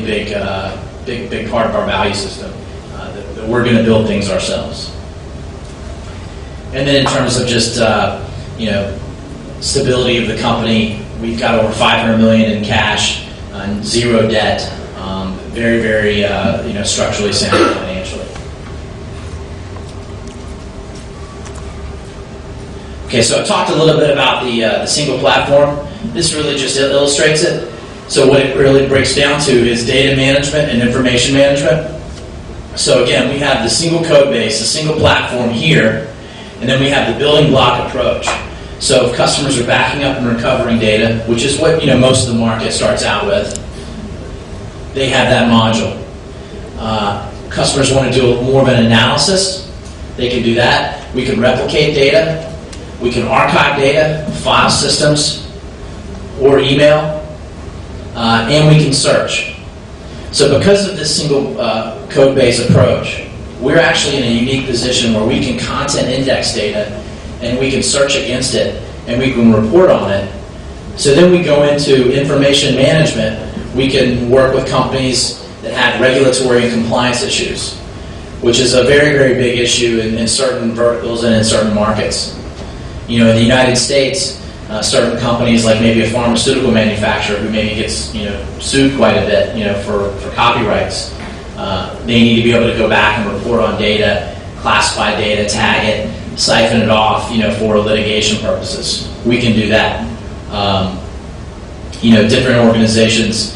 big part of our value system, that we're going to build things ourselves. And then in terms of just stability of the company, we've got over $500 million in cash and zero debt. Very, very structurally sound financially. Okay, so I talked a little bit about the single platform. This really just illustrates it. So what it really breaks down to is data management and information management. So again, we have the single code base, the single platform here, and then we have the building block approach. So if customers are backing up and recovering data, which is what most of the market starts out with, they have that module. Customers want to do more of an analysis, they can do that. We can replicate data, we can archive data, file systems, or email, and we can search. So because of this single code base approach, we're actually in a unique position where we can content index data and we can search against it and we can report on it. So then we go into information management. We can work with companies that have regulatory and compliance issues, which is a very, very big issue in certain verticals and in certain markets. In the United States, certain companies, like maybe a pharmaceutical manufacturer who maybe gets sued quite a bit for copyrights, they need to be able to go back and report on data, classify data, tag it, siphon it off for litigation purposes. We can do that. Different organizations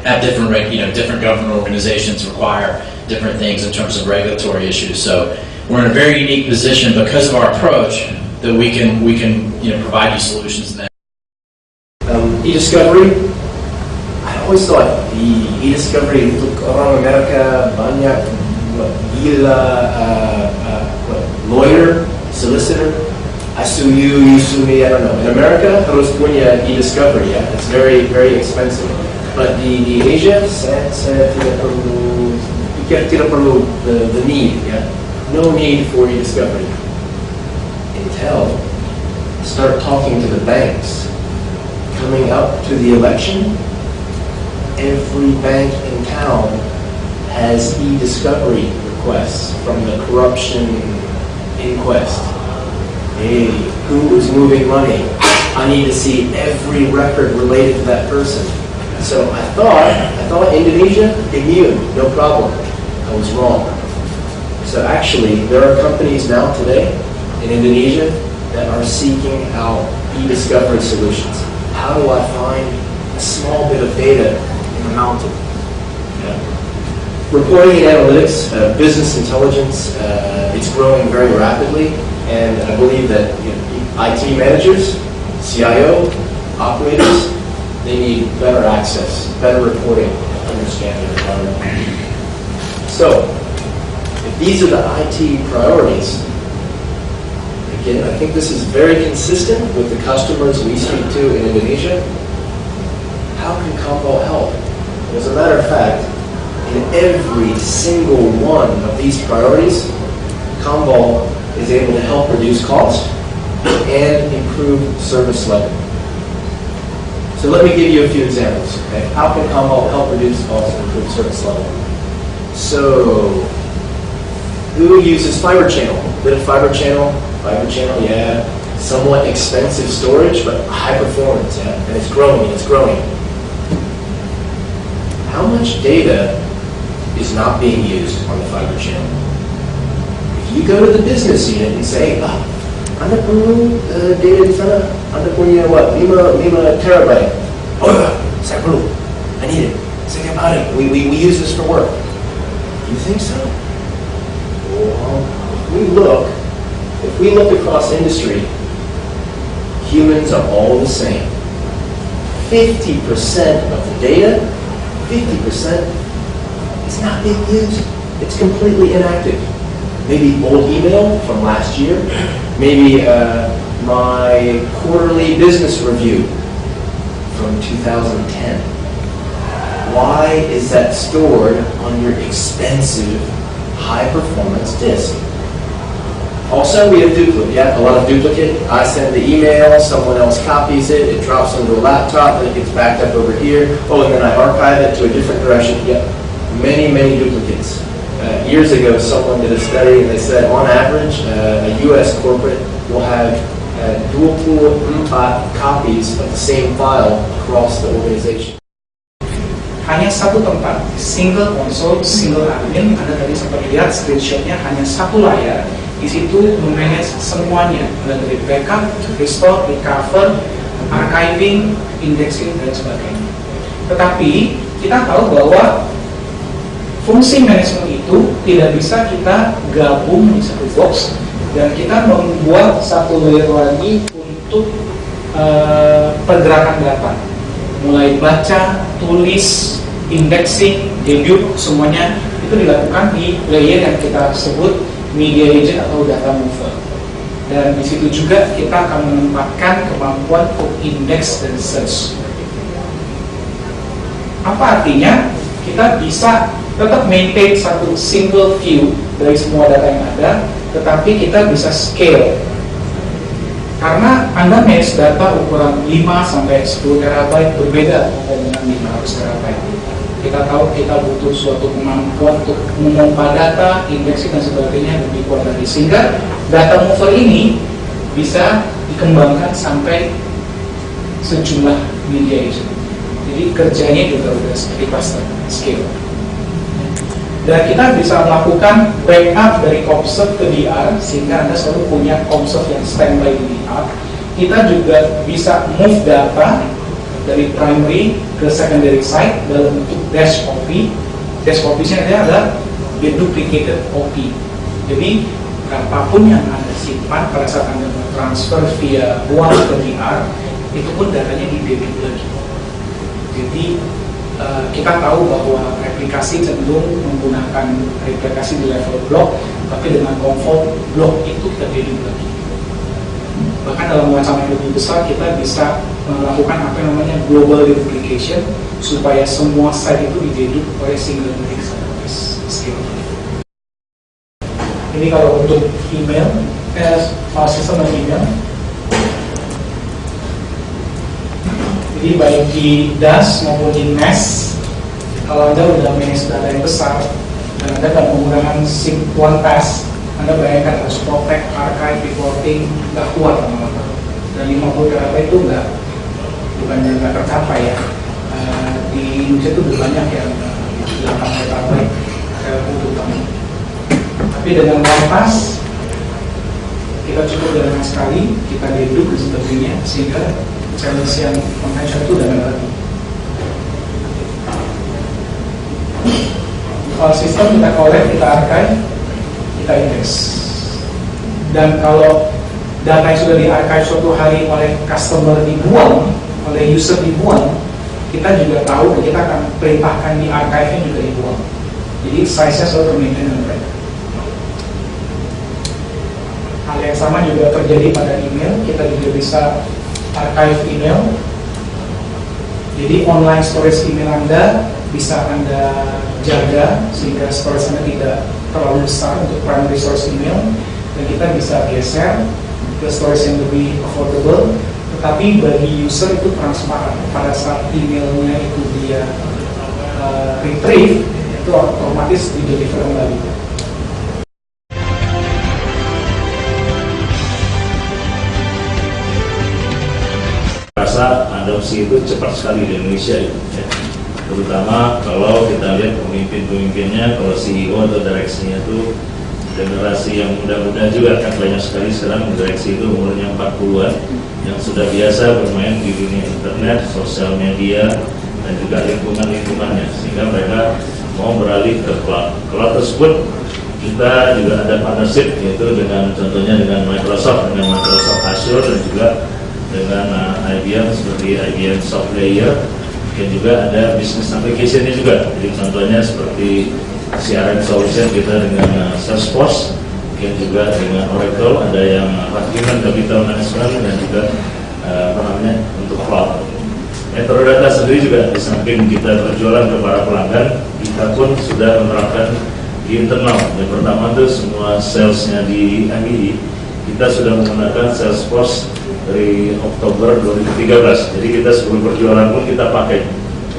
have different different government organizations require different things in terms of regulatory issues. So we're in a very unique position because of our approach that we can provide you solutions in that. E-discovery. I always thought the e-discovery, untuk orang Amerika banyak gila lawyer, solicitor. I sue you, you sue me, I don't know. In America, harus punya e-discovery, yeah. It's very, very expensive. But di Asia, saya tidak perlu the need, yeah. No need for e-discovery. Until start talking to the banks. Coming up to the election, every bank in town has e-discovery requests from the corruption inquest. Hey, who is moving money? I need to see every record related to that person. So I thought Indonesia, immune, no problem. I was wrong. So actually, there are companies now today in Indonesia that are seeking out e-discovery solutions. How do I find a small bit of data in a mountain? Yeah. Reporting and analytics, business intelligence, it's growing very rapidly, and I believe that IT managers, CIO, operators, they need better access, better reporting, to understand their environment. So, if these are the IT priorities, again, I think this is very consistent with the customers we speak to in Indonesia. How can CommVault help? As a matter of fact, in every single one of these priorities, CommVault is able to help reduce cost and improve service level. So let me give you a few examples. Okay? How can CommVault help reduce cost and improve service level? So, who uses fiber channel? Bit of fiber channel, yeah. Somewhat expensive storage, but high performance, yeah. And it's growing, it's growing. How much data is not being used on the fiber channel? If you go to the business unit and say, Anda perlu data di sana, Anda punya 5 terabyte. Oh ya, saya perlu. I need it. Setiap hari. We use this for work. Do you think so? Well, if we look across industry, humans are all the same. 50% of the data, 50% is not being used. It's completely inactive. Maybe old email from last year, maybe my quarterly business review from 2010. Why is that stored on your expensive, high-performance disk? Also, we have duplicate. Yeah, a lot of duplicate. I send the email, someone else copies it, it drops onto a laptop, then it gets backed up over here. Oh, and then I archive it to a different direction. Yep, many duplicates. Years ago, someone did a study and they said, on average, a U.S. corporate will have 24 copies of the same file across the organization. Hanya satu tempat, single console, single admin. Anda tadi sempat lihat screenshotnya, hanya satu layar. Di situ memanage semuanya, mulai dari backup, restore, recover, archiving, indexing, dan sebagainya. Tetapi kita tahu bahwa fungsi manajemen itu tidak bisa kita gabung di satu box, dan kita membuat satu layer lagi untuk pergerakan data, mulai baca, tulis, indexing, debug, semuanya itu dilakukan di layer yang kita sebut media agent atau data mover. Dan di situ juga kita akan menempatkan kemampuan untuk index dan search. Apa artinya? Kita bisa tetap maintain satu single view dari semua data yang ada, tetapi kita bisa scale. Karena Anda manage data ukuran 5-10 terabyte berbeda dengan 500 terabyte. Kita tahu kita butuh suatu kemampuan untuk memompa data, indexing dan sebagainya lebih kuat lagi. Sehingga data mover ini bisa dikembangkan sampai sejumlah media agent. Jadi kerjanya juga sudah seperti cluster scale. Dan kita bisa melakukan backup dari CommVault ke DR, sehingga Anda selalu punya CommVault yang standby di DR. Kita juga bisa move data dari primary ke secondary site dalam bentuk dash copy. Dash copy-nya adalah deduplicated copy. Jadi apapun yang Anda simpan pada saat Anda transfer via uang ke DR, itu pun datanya di dedup lagi. Jadi kita tahu bahwa replikasi cenderung menggunakan replikasi di level blok, tapi dengan CommVault blok itu terdedup lagi. Bahkan dalam ancaman yang lebih besar kita bisa melakukan apa yang namanya global deduplication, supaya semua site itu didedup oleh single database scale. Ini kalau untuk email, file system dan email. Jadi baik di DAS maupun di NAS, kalau Anda sudah manage data yang besar dan Anda tidak menggunakan sync one task, Anda bayangkan harus protect, archive, reporting, nggak kuat lama-lama. Dan 50 terabyte itu bukan tercapai ya. Di Indonesia itu banyak yang 8 terabyte butuh banget. Tapi dengan one task kita cukup dengan sekali, kita dedup dan sebagainya, sehingga challenge yang konvensional itu udah lagi. File system kita collect, kita archive, kita index. Dan kalau data yang sudah di-archive suatu hari oleh customer dibuang, oleh user dibuang, kita juga tahu dan kita akan perintahkan di archive-nya juga dibuang. Jadi size-nya selalu termaintain dengan baik. Hal yang sama juga terjadi pada email, kita juga bisa archive email. Jadi online storage email Anda bisa Anda jaga sehingga storage Anda tidak terlalu besar untuk primary source email, dan kita bisa geser ke storage yang lebih affordable. Tetapi bagi user itu transparan, pada saat emailnya itu dia retrieve, itu otomatis di deliver kembali. Rasa adopsi itu cepat sekali di Indonesia ya. Terutama kalau kita lihat pemimpin-pemimpinnya, kalau CEO atau direksinya itu generasi yang muda-muda juga, kan banyak sekali sekarang direksi itu umurnya 40-an yang sudah biasa bermain di dunia internet, sosial media, dan juga lingkungan-lingkungannya, sehingga mereka mau beralih ke cloud. Cloud tersebut kita juga ada partnership, yaitu dengan contohnya dengan Microsoft Azure, dan juga dengan IBM seperti IBM Soft Layer, dan juga ada business application-nya juga. Jadi contohnya seperti CRM solution kita dengan Salesforce, dan juga dengan Oracle, ada yang Human Capital Management, dan juga untuk cloud. Metrodata sendiri juga di samping kita berjualan ke para pelanggan, kita pun sudah menerapkan di internal. Yang pertama itu semua salesnya di MII kita sudah menggunakan Salesforce dari Oktober 2013. Jadi kita sebelum berjualan pun kita pakai.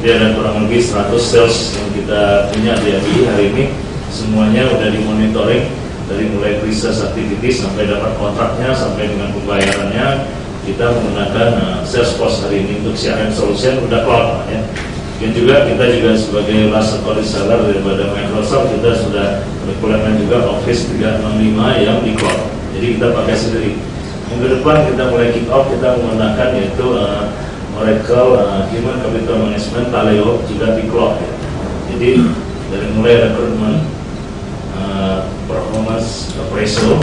Jadi ada kurang lebih 100 sales yang kita punya di MII hari ini, semuanya udah dimonitoring dari mulai pre-sales activities sampai dapat kontraknya sampai dengan pembayarannya. Kita menggunakan Salesforce hari ini untuk CRM solution udah cloud ya. Dan juga kita juga sebagai master reseller daripada Microsoft, kita sudah deployment juga Office 365 yang di cloud. Jadi kita pakai sendiri. Minggu depan kita mulai kick off, kita menggunakan yaitu Oracle Human Capital Management Taleo juga di cloud ya. Jadi dari mulai rekrutmen, performance appraisal,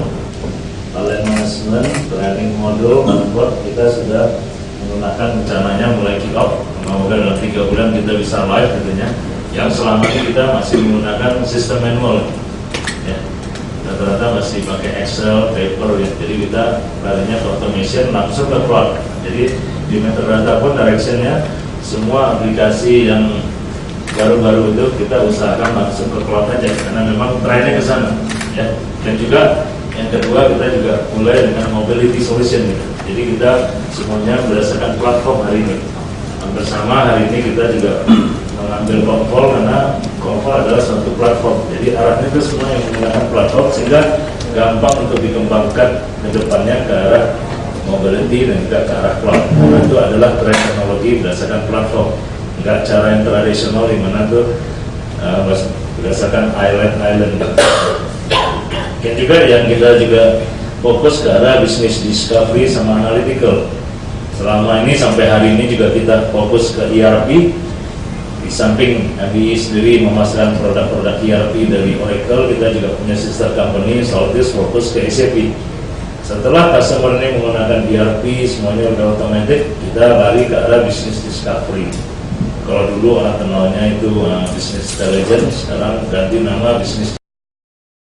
talent management, training model, onboard, kita sudah menggunakan rencananya mulai kick off. Semoga dalam 3 bulan kita bisa live tentunya. Yang selama ini kita masih menggunakan sistem manual ya. Rata-rata masih pakai Excel, paper ya. Jadi kita larinya ke automation langsung ke cloud. Jadi di Metrodata pun directionnya semua aplikasi yang baru-baru itu kita usahakan langsung ke cloud aja karena memang trennya ke sana ya. Dan juga yang kedua kita juga mulai dengan mobility solution gitu. Jadi kita semuanya berdasarkan platform hari ini. Bersama hari ini kita juga mengambil CommVault karena CommVault adalah suatu platform. Jadi arahnya itu semua yang menggunakan platform sehingga gampang untuk dikembangkan ke depannya ke arah mobility dan juga ke arah cloud. Karena itu adalah tren teknologi berdasarkan platform. Enggak cara yang tradisional di mana tuh berdasarkan island. Dan juga yang kita juga fokus ke arah business discovery sama analytical. Selama ini sampai hari ini juga kita fokus ke ERP. Di samping MII sendiri memasarkan produk-produk ERP dari Oracle, kita juga punya sister company Saltis fokus ke SAP. Setelah customer ini menggunakan ERP semuanya udah otomatis, kita lari ke arah business discovery. Kalau dulu orang kenalnya itu business intelligence, sekarang ganti nama business.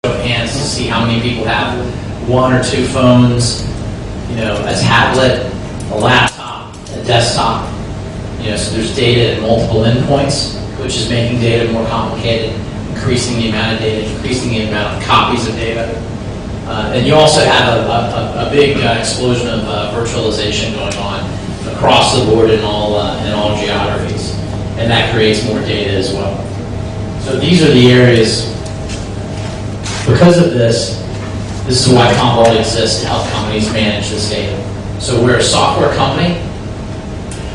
Hands to see how many people have 1 or 2 phones, a tablet, a laptop, a desktop. So there's data at multiple endpoints, which is making data more complicated, increasing the amount of data, increasing the amount of copies of data. And you also have a big explosion of virtualization going on across the board in all geographies, and that creates more data as well. So these are the areas. Because of this is why CommVault exists, to help companies manage this data. So we're a software company.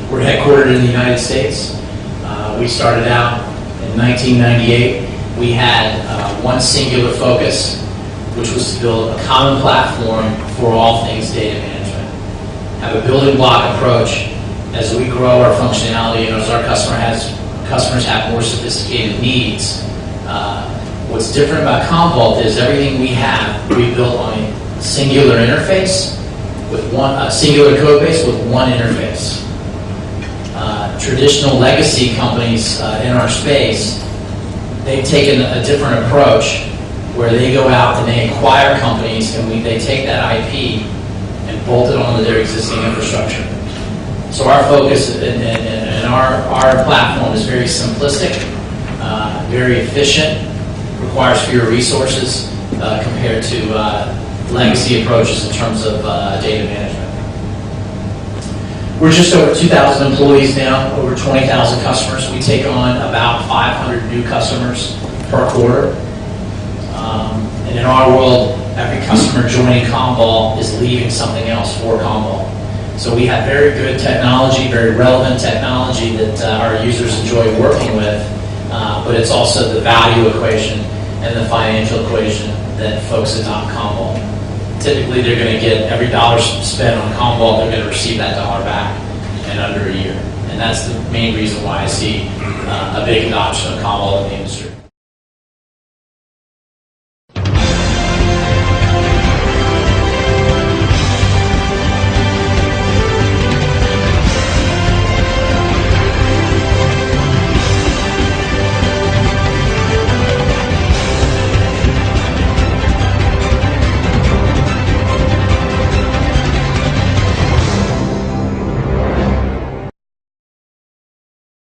We're headquartered in the United States. We started out in 1998. We had one singular focus, which was to build a common platform for all things data management. Have a building block approach as we grow our functionality and as our customers have more sophisticated needs. What's different about CommVault is everything we have, we built on a singular interface with a singular code base with one interface. Traditional legacy companies in our space, they've taken a different approach where they go out and they acquire companies and they take that IP and bolt it onto their existing infrastructure. So our focus and our platform is very simplistic, very efficient, requires fewer resources compared to legacy approaches in terms of data management. We're just over 2,000 employees now, over 20,000 customers. We take on about 500 new customers per quarter. And in our world, every customer joining CommVault is leaving something else for CommVault. So we have very good technology, very relevant technology that our users enjoy working with, but it's also the value equation and the financial equation that folks adopt CommVault. Typically, they're going to get every dollar spent on CommVault, they're going to receive that dollar back in under a year. And that's the main reason why I see a big adoption of CommVault in the industry.